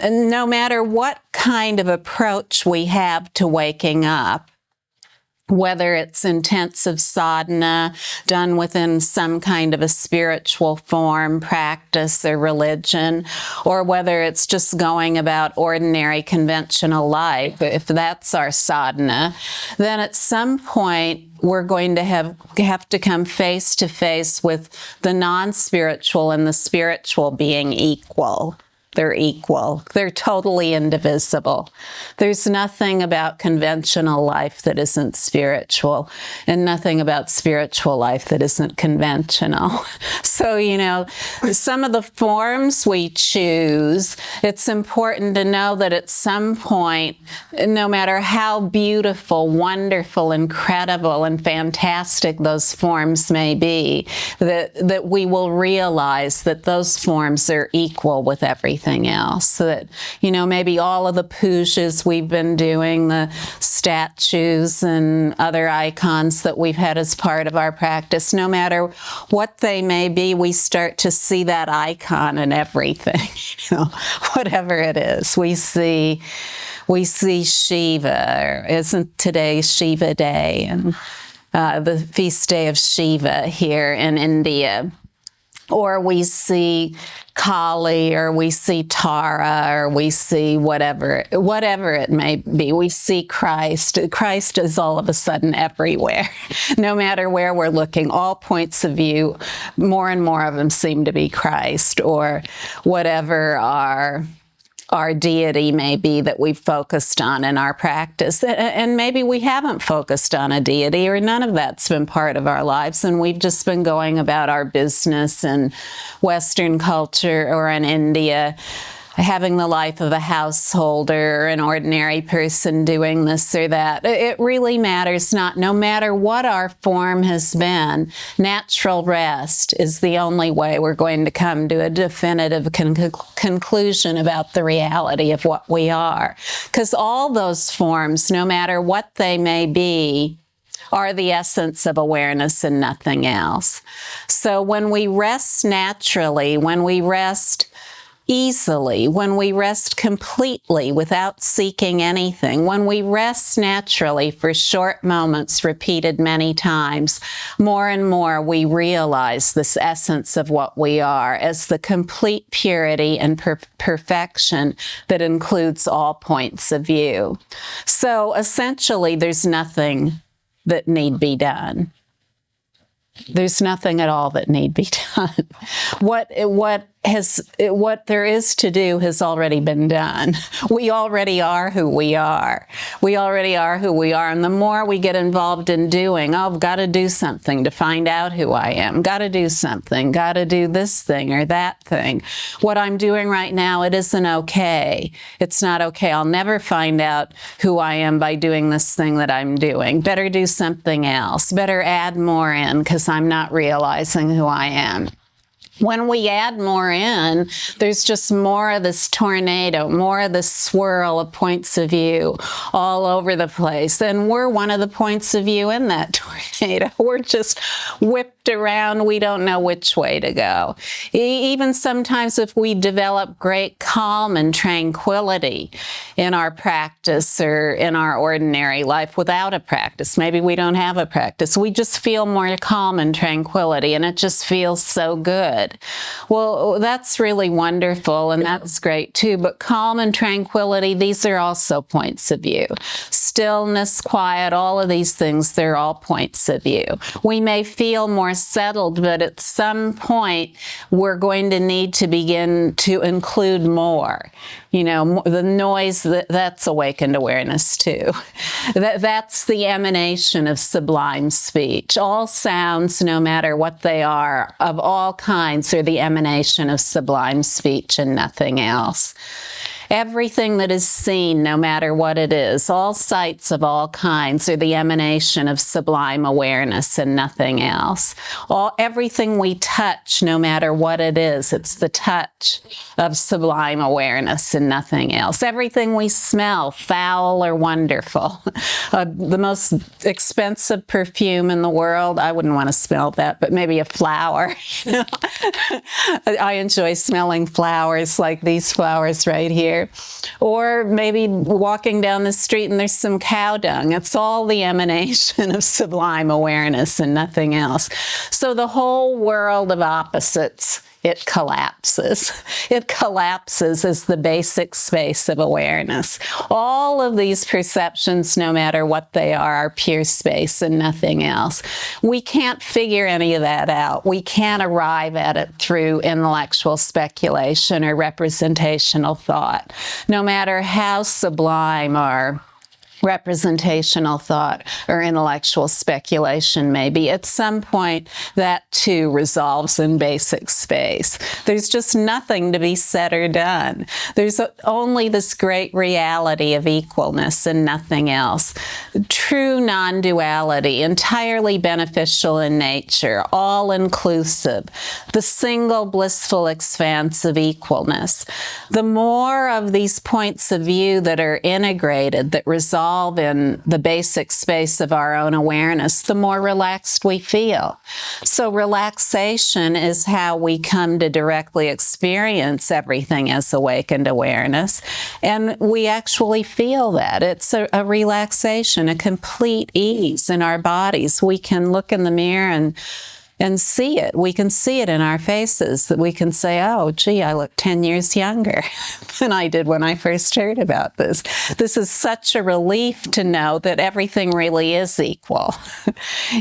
no matter what kind of approach we have to waking up, whether it's intensive sadhana done within some kind of a spiritual form, practice, or religion, or whether it's just going about ordinary conventional life, if that's our sadhana, then at some point we're going to have to come face to face with the non-spiritual and the spiritual being equal. They're equal. They're totally indivisible. There's nothing about conventional life that isn't spiritual, and nothing about spiritual life that isn't conventional. So, you know, some of the forms we choose, it's important to know that at some point, no matter how beautiful, wonderful, incredible, and fantastic those forms may be, that we will realize that those forms are equal with everything else. So that, you know, maybe all of the pujas we've been doing, the statues and other icons that we've had as part of our practice, no matter what they may be, we start to see that icon in everything, you know, whatever it is. We see Shiva. Isn't today Shiva Day? And the feast day of Shiva here in India. Or we see Kali, or we see Tara, or we see whatever it may be. We see Christ. Christ is all of a sudden everywhere. No matter where we're looking, all points of view, more and more of them seem to be Christ, or whatever our deity may be that we've focused on in our practice. And maybe we haven't focused on a deity, or none of that's been part of our lives, and we've just been going about our business in Western culture or in India, having the life of a householder or an ordinary person doing this or that. It really matters not. No matter what our form has been, natural rest is the only way we're going to come to a definitive conclusion about the reality of what we are. Because all those forms, no matter what they may be, are the essence of awareness and nothing else. So when we rest naturally, when we rest easily, when we rest completely without seeking anything, when we rest naturally for short moments repeated many times, more and more we realize this essence of what we are as the complete purity and perfection that includes all points of view. So essentially, there's nothing that need be done. There's nothing at all that need be done. What there is to do has already been done. We already are who we are. We already are who we are. And the more we get involved in doing, oh, I've got to do something to find out who I am. Got to do something. Got to do this thing or that thing. What I'm doing right now, it isn't okay. It's not okay. I'll never find out who I am by doing this thing that I'm doing. Better do something else. Better add more in because I'm not realizing who I am. When we add more in, there's just more of this tornado, more of this swirl of points of view all over the place. And we're one of the points of view in that tornado. We're just whipped around. We don't know which way to go. Even sometimes if we develop great calm and tranquility in our practice or in our ordinary life without a practice, maybe we don't have a practice, we just feel more calm and tranquility, and it just feels so good. Well, that's really wonderful, and that's great too, but calm and tranquility, these are also points of view. Stillness, quiet, all of these things, they're all points of view. We may feel more settled, but at some point, we're going to need to begin to include more. You know, the noise, that's awakened awareness too. That's the emanation of sublime speech. All sounds, no matter what they are, of all kinds, are the emanation of sublime speech and nothing else. Everything that is seen, no matter what it is, all sights of all kinds are the emanation of sublime awareness and nothing else. Everything we touch, no matter what it is, it's the touch of sublime awareness and nothing else. Everything we smell, foul or wonderful. The most expensive perfume in the world, I wouldn't want to smell that, but maybe a flower. I enjoy smelling flowers like these flowers right here. or maybe walking down the street and there's some cow dung. It's all the emanation of sublime awareness and nothing else. So the whole world of opposites, it collapses. It collapses as the basic space of awareness. All of these perceptions, no matter what they are pure space and nothing else. We can't figure any of that out. We can't arrive at it through intellectual speculation or representational thought, no matter how sublime our representational thought or intellectual speculation may be. At some point, that too resolves in basic space. There's just nothing to be said or done. There's only this great reality of equalness and nothing else. True non-duality, entirely beneficial in nature, all-inclusive, the single blissful expanse of equalness. The more of these points of view that are integrated, that resolve in the basic space of our own awareness, the more relaxed we feel. So relaxation is how we come to directly experience everything as awakened awareness. And we actually feel that. It's a relaxation, a complete ease in our bodies. We can look in the mirror and see it. We can see it in our faces, that we can say, oh, gee, I look 10 years younger than I did when I first heard about this. This is such a relief to know that everything really is equal.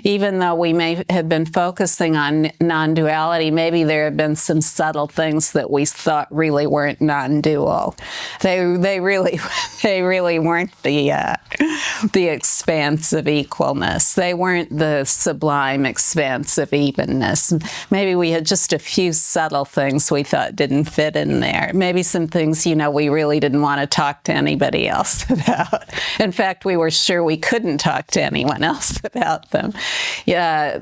Even though we may have been focusing on non-duality, maybe there have been some subtle things that we thought really weren't non-dual. They really weren't the expanse of equalness. They weren't the sublime expanse of evenness. Maybe we had just a few subtle things we thought didn't fit in there. Maybe some things, we really didn't want to talk to anybody else about. In fact, we were sure we couldn't talk to anyone else about them. Yeah,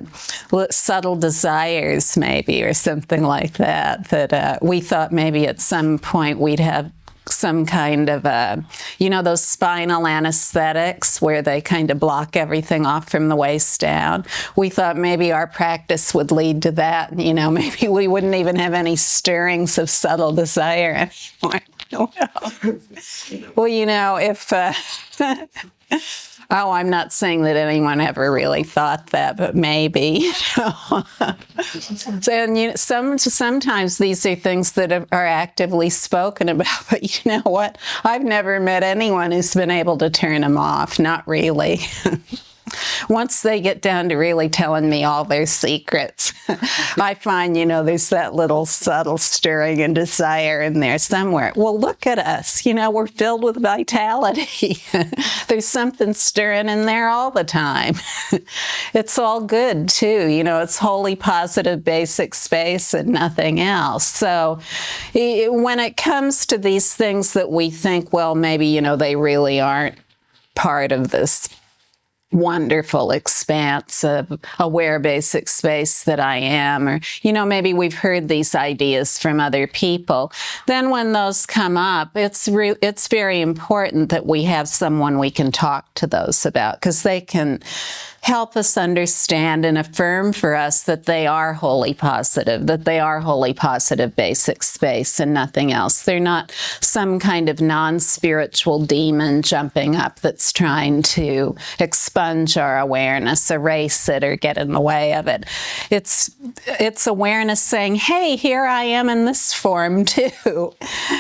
subtle desires maybe, or something like that, that we thought maybe at some point we'd have some kind of those spinal anesthetics where they kind of block everything off from the waist down. We thought maybe our practice would lead to that. Maybe we wouldn't even have any stirrings of subtle desire anymore. Well, if oh, I'm not saying that anyone ever really thought that, but maybe. And sometimes these are things that are actively spoken about, but you know what? I've never met anyone who's been able to turn them off. Not really. Once they get down to really telling me all their secrets, I find, there's that little subtle stirring and desire in there somewhere. Well, look at us. We're filled with vitality. There's something stirring in there all the time. It's all good, too. It's wholly positive basic space and nothing else. So when it comes to these things that we think, well, maybe, they really aren't part of this wonderful expanse of aware basic space that I am, or, maybe we've heard these ideas from other people. Then when those come up, it's very important that we have someone we can talk to those about, because they can help us understand and affirm for us that they are wholly positive basic space and nothing else. They're not some kind of non-spiritual demon jumping up that's trying to expunge our awareness, erase it, or get in the way of it. It's awareness saying, hey, here I am in this form too.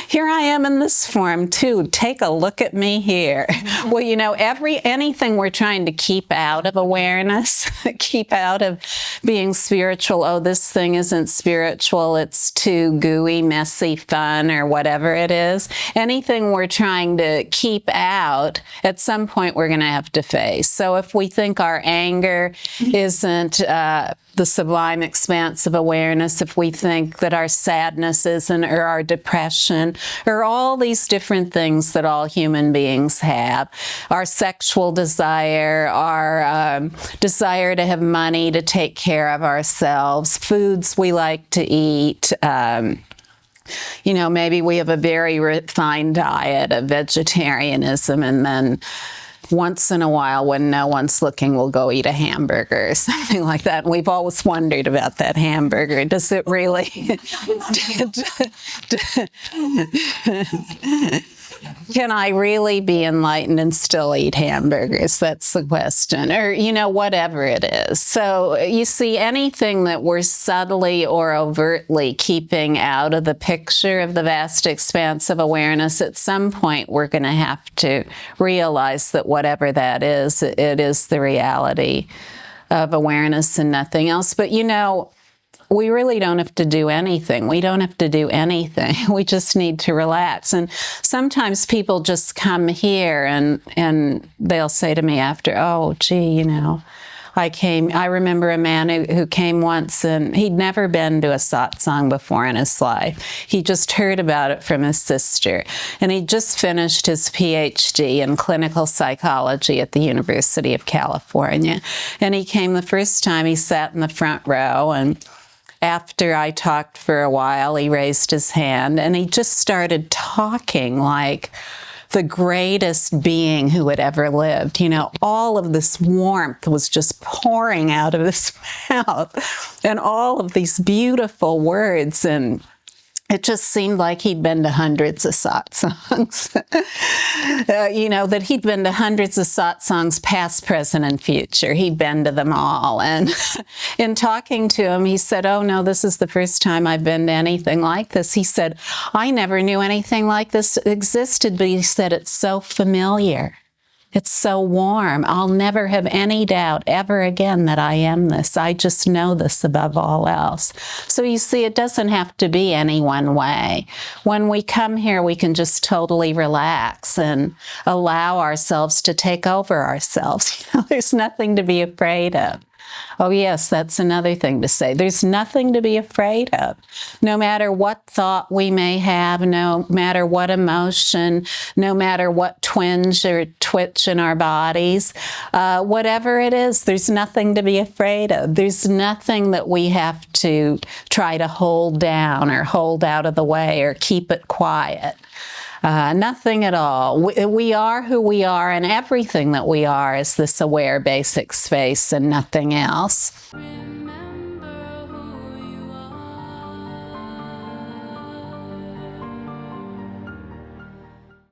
Here I am in this form too. Take a look at me here. Well, anything we're trying to keep out of awareness, keep out of being spiritual. Oh, this thing isn't spiritual. It's too gooey, messy, fun, or whatever it is. Anything we're trying to keep out, at some point we're going to have to face. So if we think our anger isn't the sublime expanse of awareness, if we think that our sadness isn't, or our depression, or all these different things that all human beings have, our sexual desire, our desire to have money to take care of ourselves, foods we like to eat, maybe we have a very refined diet of vegetarianism, and then once in a while, when no one's looking, we'll go eat a hamburger or something like that. And we've always wondered about that hamburger. Does it really can I really be enlightened and still eat hamburgers? That's the question. Or, whatever it is. So you see, anything that we're subtly or overtly keeping out of the picture of the vast expanse of awareness, at some point we're going to have to realize that whatever that is, it is the reality of awareness and nothing else. But we really don't have to do anything. We don't have to do anything. We just need to relax. And sometimes people just come here and they'll say to me after, oh, gee, I remember a man who came once, and he'd never been to a satsang before in his life. He just heard about it from his sister. And he just finished his PhD in clinical psychology at the University of California. And he came the first time, he sat in the front row, and after I talked for a while, he raised his hand and he just started talking like the greatest being who had ever lived. All of this warmth was just pouring out of his mouth, and all of these beautiful words, and it just seemed like he'd been to hundreds of satsangs. That he'd been to hundreds of satsangs, past, present, and future. He'd been to them all. And in talking to him, he said, oh, no, this is the first time I've been to anything like this. He said, I never knew anything like this existed, but he said, it's so familiar. It's so warm. I'll never have any doubt ever again that I am this. I just know this above all else. So you see, it doesn't have to be any one way. When we come here, we can just totally relax and allow ourselves to take over ourselves. There's nothing to be afraid of. Oh, yes, that's another thing to say. There's nothing to be afraid of. No matter what thought we may have, no matter what emotion, no matter what twinge or twitch in our bodies, whatever it is, there's nothing to be afraid of. There's nothing that we have to try to hold down or hold out of the way or keep it quiet. Nothing at all. We are who we are, and everything that we are is this aware basic space and nothing else.